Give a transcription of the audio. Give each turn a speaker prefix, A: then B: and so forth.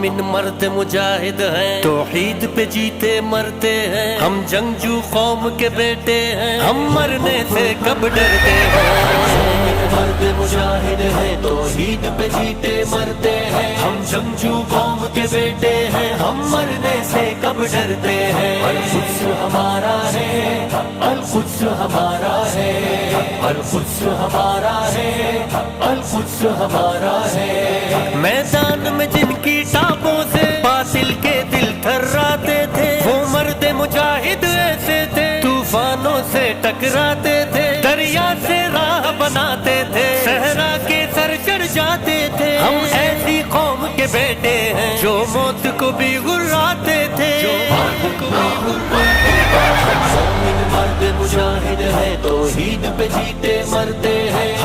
A: مومن مرد مجاہد ہیں، توحید پہ جیتے مرتے ہیں، ہم جنگجو قوم کے بیٹے ہیں، ہم مرنے سے کب ڈرتے ہیں۔ مومن مرد مجاہد ہیں، توحید پہ جیتے مرتے ہیں، ہم جنگجو قوم کے بیٹے ہیں، ہم مرنے سے کب ڈرتے ہیں۔ القدس ہمارا ہے، القدس ہمارا ہے، القدس ہمارا ہے، القدس ہمارا ہے۔ میدان میں جن کی ٹاپوں سے باطل کے دل تھراتے تھے، وہ مرد مجاہد ایسے تھے، طوفانوں سے ٹکراتے تھے، دریا سے راہ بناتے تھے، صحرا کے سر چڑھ جاتے تھے۔ ہم ایسی قوم کے بیٹے ہیں جو موت کو بھی گراتے تھے، مومن مرد مجاہد ہے، توحید پہ جیتے مرتے ہیں۔